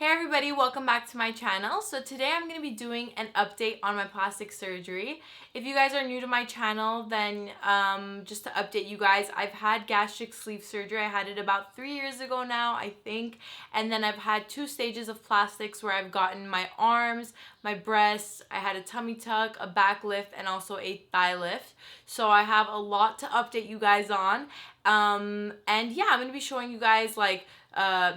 Hey everybody, welcome back to my channel. So today I'm going to be doing an update on my plastic surgery. If you guys are new to my channel, then just to update you guys, I've had gastric sleeve surgery. I had it about 3 years ago now, I think. And then I've had 2 stages of plastics where I've gotten my arms, my breasts, I had a tummy tuck, a back lift, and also a thigh lift. So I have a lot to update you guys on. And yeah, I'm going to be showing you guys like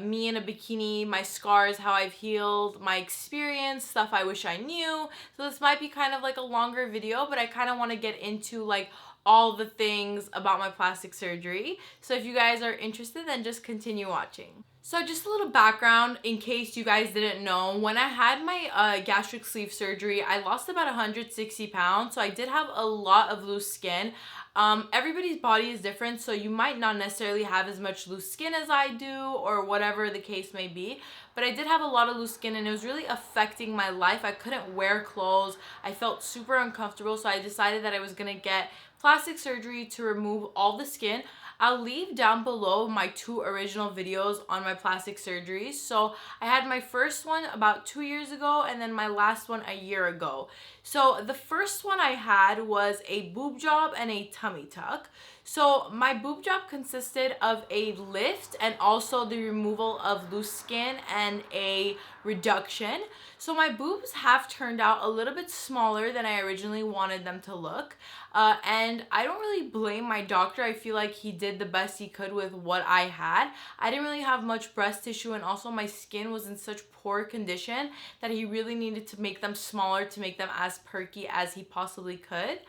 me in a bikini, my scars, how I've healed, my experience, stuff I wish I knew. So this might be kind of like a longer video, but I kind of want to get into like all the things about my plastic surgery. So if you guys are interested, then just continue watching. So just a little background in case you guys didn't know. When I had my gastric sleeve surgery, I lost about 160 pounds. So I did have a lot of loose skin. Everybody's body is different, so you might not necessarily have as much loose skin as I do or whatever the case may be. But I did have a lot of loose skin and it was really affecting my life. I couldn't wear clothes. I felt super uncomfortable, so I decided that I was going to get plastic surgery to remove all the skin. I'll leave down below my 2 original videos on my plastic surgeries. So I had my first one about 2 years ago and then my last one a year ago. So the first one I had was a boob job and a tummy tuck. So my boob job consisted of a lift and also the removal of loose skin and a reduction. So my boobs have turned out a little bit smaller than I originally wanted them to look. And I don't really blame my doctor. I feel like he did the best he could with what I had. I didn't really have much breast tissue, and also my skin was in such poor condition that he really needed to make them smaller to make them as perky as he possibly could.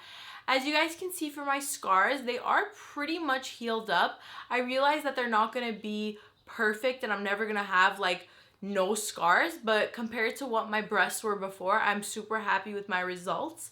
As you guys can see from my scars, they are pretty much healed up. I realize that they're not going to be perfect and I'm never going to have like no scars, but compared to what my breasts were before, I'm super happy with my results.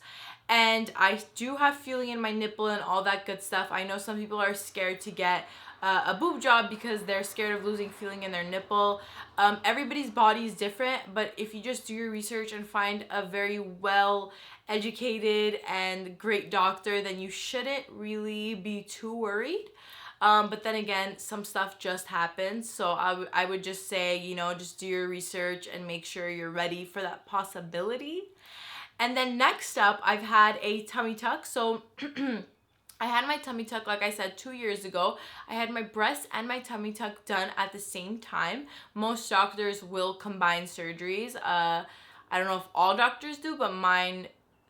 And I do have feeling in my nipple and all that good stuff. I know some people are scared to get a boob job because they're scared of losing feeling in their nipple. Everybody's body is different, but if you just do your research and find a very well educated and great doctor, then you shouldn't really be too worried. But then again, some stuff just happens. So I would just say, you know, just do your research and make sure you're ready for that possibility. And then next up, I've had a tummy tuck. So I had my tummy tuck, like I said, 2 years ago. I had my breast and my tummy tuck done at the same time. Most doctors will combine surgeries. I don't know if all doctors do, but mine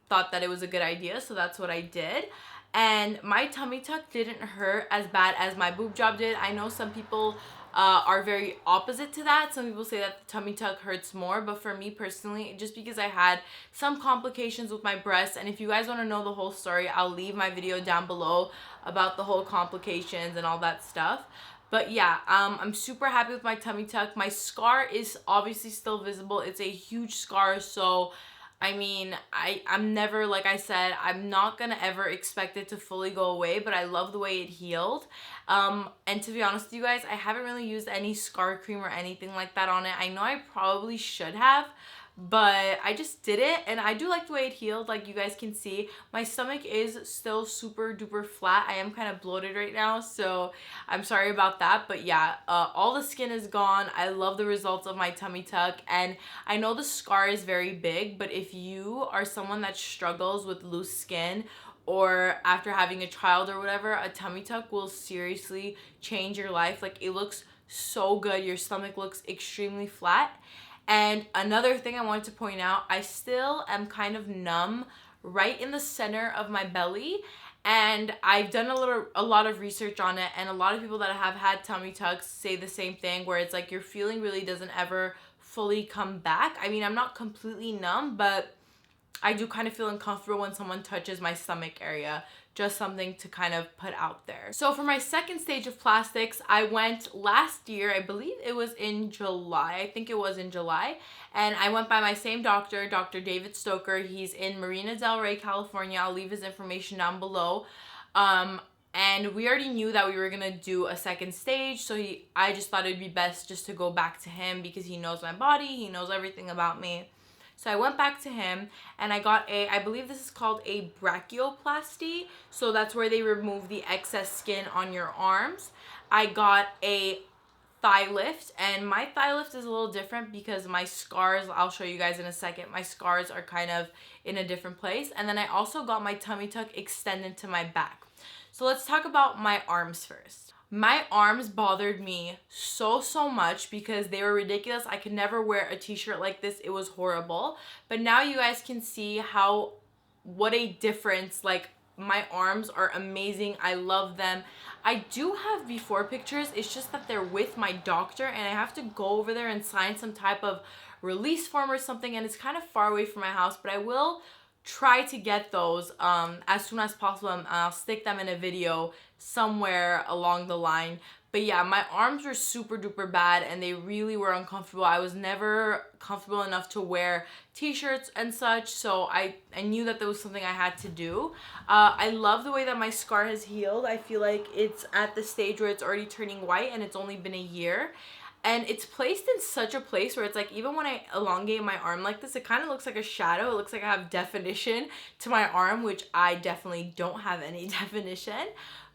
thought that it was a good idea, so that's what I did. And my tummy tuck didn't hurt as bad as my boob job did. I know some people are very opposite to that. Some people say that the tummy tuck hurts more, but for me personally, just because I had some complications with my breasts, and if you guys want to know the whole story, I'll leave my video down below about the whole complications and all that stuff. But yeah, I'm super happy with my tummy tuck. My scar is obviously still visible. It's a huge scar, so I mean, I'm never, like I said, I'm not going to ever expect it to fully go away, but I love the way it healed. And to be honest with you guys, I haven't really used any scar cream or anything like that on it. I know I probably should have, but I just didn't, and I do like the way it healed. Like you guys can see, my stomach is still super duper flat. I am kind of bloated right now, so I'm sorry about that. But yeah, all the skin is gone. I love the results of my tummy tuck, and I know the scar is very big, but if you are someone that struggles with loose skin or after having a child or whatever, a tummy tuck will seriously change your life. Like, it looks so good. Your stomach looks extremely flat. And another thing I wanted to point out, I still am kind of numb right in the center of my belly, and I've done a lot of research on it, and a lot of people that have had tummy tucks say the same thing, where it's like your feeling really doesn't ever fully come back. I mean, I'm not completely numb, but I do kind of feel uncomfortable when someone touches my stomach area. Just something to kind of put out there. So for my second stage of plastics, I went last year, I believe it was in July. I think it was in July. And I went by my same doctor, Dr. David Stoker. He's in Marina Del Rey, California. I'll leave his information down below. And we already knew that we were gonna do a second stage, so I just thought it'd be best just to go back to him because he knows my body, he knows everything about me. So I went back to him and I got I believe this is called a brachioplasty. So that's where they remove the excess skin on your arms. I got a thigh lift, and my thigh lift is a little different because my scars, I'll show you guys in a second, my scars are kind of in a different place. And then I also got my tummy tuck extended to my back. So let's talk about my arms first. My arms bothered me so much because they were ridiculous. I could never wear a t-shirt like this. It was horrible. But now you guys can see what a difference. Like, my arms are amazing. I love them. I do have before pictures. It's just that they're with my doctor and I have to go over there and sign some type of release form or something, and it's kind of far away from my house, but I will try to get those as soon as possible, and I'll stick them in a video somewhere along the line. But yeah, my arms were super duper bad and they really were uncomfortable. I was never comfortable enough to wear t-shirts and such, so I knew that there was something I had to do. I love the way that my scar has healed. I feel like it's at the stage where it's already turning white and it's only been a year. And it's placed in such a place where it's like, even when I elongate my arm like this, it kind of looks like a shadow. It looks like I have definition to my arm, which I definitely don't have any definition.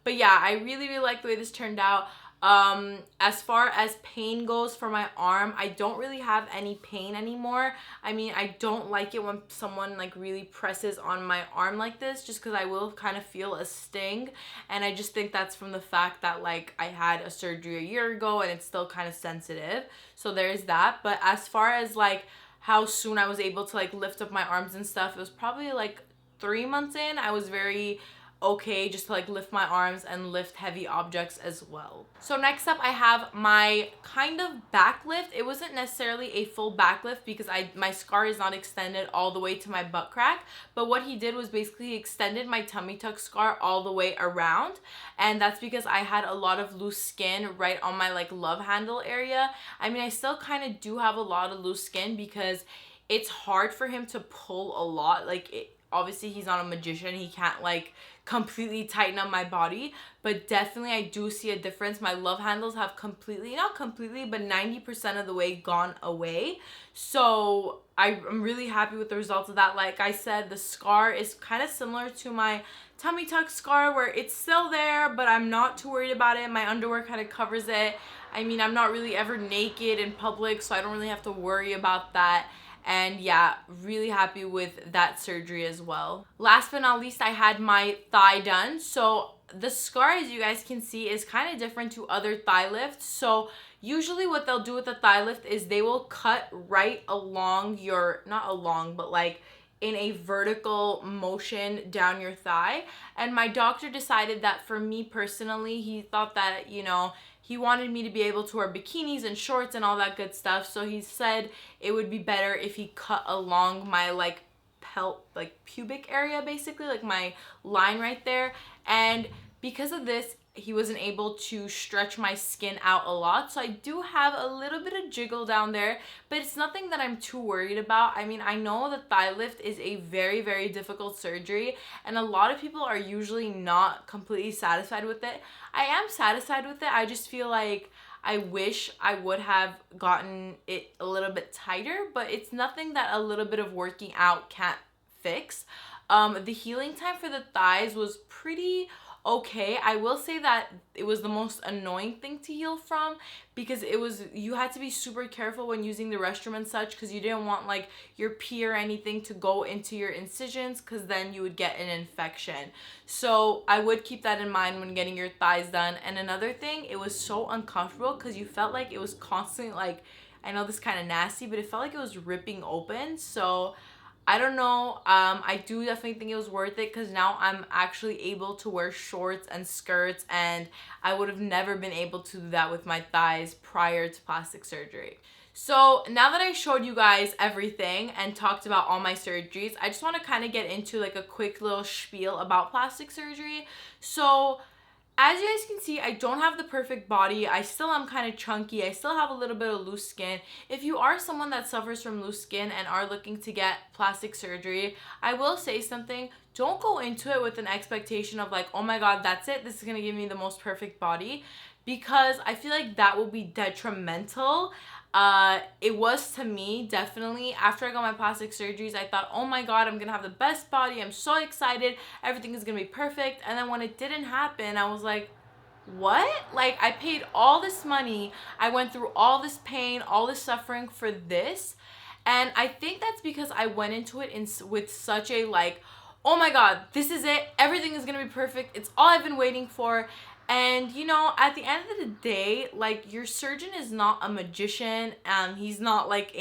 But yeah, I really like the way this turned out. As far as pain goes for my arm, I don't really have any pain anymore. I mean, I don't like it when someone like really presses on my arm like this, just because I will kind of feel a sting, and I just think that's from the fact that like I had a surgery a year ago and it's still kind of sensitive, so there's that. But as far as like how soon I was able to like lift up my arms and stuff, it was probably like 3 months in. I was very okay just to like lift my arms and lift heavy objects as well. So next up I have my kind of back lift. It wasn't necessarily a full back lift because my scar is not extended all the way to my butt crack, but what he did was basically extended my tummy tuck scar all the way around, and that's because I had a lot of loose skin right on my like love handle area. I mean, I still kind of do have a lot of loose skin because it's hard for him to pull a lot. Like, obviously he's not a magician, he can't like completely tighten up my body, but definitely I do see a difference. My love handles have not completely, but 90% of the way gone away. So I'm really happy with the results of that. Like I said, the scar is kind of similar to my tummy tuck scar, where it's still there, but I'm not too worried about it. My underwear kind of covers it. I mean, I'm not really ever naked in public, so I don't really have to worry about that. And yeah, really happy with that surgery as well. Last but not least, I had my thigh done. So the scar, as you guys can see, is kind of different to other thigh lifts. So usually what they'll do with the thigh lift is they will cut right along your, not along, but like in a vertical motion down your thigh. And my doctor decided that for me personally, he thought that, you know, he wanted me to be able to wear bikinis and shorts and all that good stuff. So he said it would be better if he cut along my like pubic area, basically, like my line right there. And because of this, he wasn't able to stretch my skin out a lot. So I do have a little bit of jiggle down there, but it's nothing that I'm too worried about. I mean, I know the thigh lift is a very difficult surgery, and a lot of people are usually not completely satisfied with it. I am satisfied with it. I just feel like I wish I would have gotten it a little bit tighter, but it's nothing that a little bit of working out can't fix. The healing time for the thighs was pretty okay. I will say that it was the most annoying thing to heal from, because you had to be super careful when using the restroom and such, because you didn't want like your pee or anything to go into your incisions, because then you would get an infection. So I would keep that in mind when getting your thighs done. And another thing, it was so uncomfortable because you felt like it was constantly, like, I know this is kind of nasty, but it felt like it was ripping open. So I don't know. I do definitely think it was worth it, because now I'm actually able to wear shorts and skirts, and I would have never been able to do that with my thighs prior to plastic surgery. So now that I showed you guys everything and talked about all my surgeries, I just want to kind of get into like a quick little spiel about plastic surgery. So as you guys can see, I don't have the perfect body. I still am kind of chunky. I still have a little bit of loose skin. If you are someone that suffers from loose skin and are looking to get plastic surgery, I will say something. Don't go into it with an expectation of like, oh my God, that's it. This is going to give me the most perfect body, because I feel like that will be detrimental. It was to me, definitely. After I got my plastic surgeries, I thought, oh my God, I'm gonna have the best body. I'm so excited. Everything is gonna be perfect. And then when it didn't happen, I was like, what? Like, I paid all this money, I went through all this pain, all this suffering for this. And I think that's because I went into it with such a like, oh my god, this is it, everything is gonna be perfect, it's all I've been waiting for. And you know, at the end of the day, like, your surgeon is not a magician, he's not like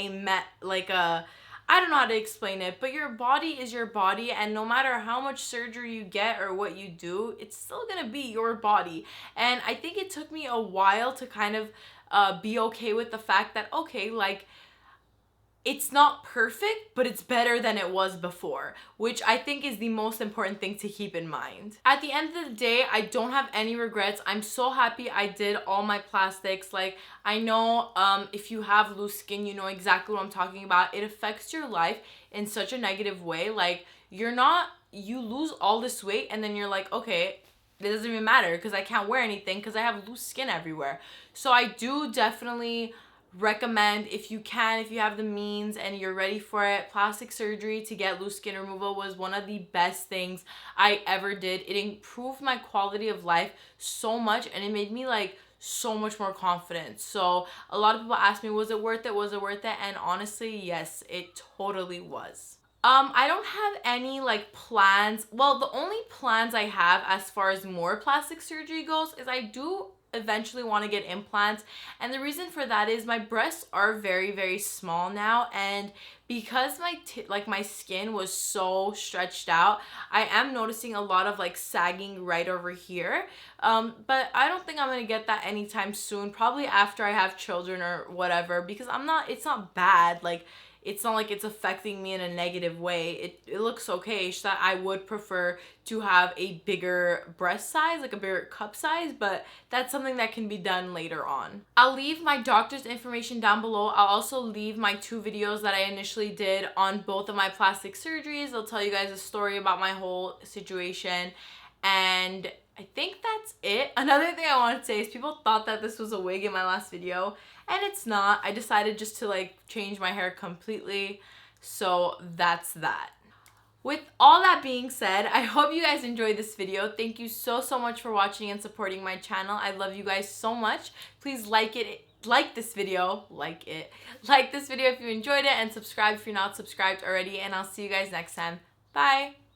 I don't know how to explain it, but your body is your body, and no matter how much surgery you get or what you do, it's still gonna be your body. And I think it took me a while to kind of be okay with the fact that, okay, like, it's not perfect, but it's better than it was before, which I think is the most important thing to keep in mind. At the end of the day, I don't have any regrets. I'm so happy I did all my plastics. Like, I know if you have loose skin, you know exactly what I'm talking about. It affects your life in such a negative way. Like, you lose all this weight and then you're like, okay, it doesn't even matter because I can't wear anything because I have loose skin everywhere. So I do definitely recommend, if you can, if you have the means and you're ready for it, plastic surgery to get loose skin removal was one of the best things I ever did. It improved my quality of life so much, and it made me like so much more confident. So a lot of people ask me, was it worth it? Was it worth it? And honestly, yes, it totally was. I don't have any like plans. Well, the only plans I have as far as more plastic surgery goes is I do eventually want to get implants, and the reason for that is my breasts are very, very small now, and because my skin was so stretched out, I am noticing a lot of like sagging right over here, but I don't think I'm gonna get that anytime soon, probably after I have children or whatever, because it's not bad, like it's not like it's affecting me in a negative way. It looks okay. It's that I would prefer to have a bigger breast size, like a bigger cup size, but that's something that can be done later on. I'll leave my doctor's information down below. I'll also leave my 2 videos that I initially did on both of my plastic surgeries. I'll tell you guys a story about my whole situation, and I think that's it. Another thing I want to say is people thought that this was a wig in my last video, and it's not. I decided just to like change my hair completely, so that's that. With all that being said, I hope you guys enjoyed this video. Thank you so much for watching and supporting my channel. I love you guys so much. Please like this video if you enjoyed it, and subscribe if you're not subscribed already, and I'll see you guys next time. Bye.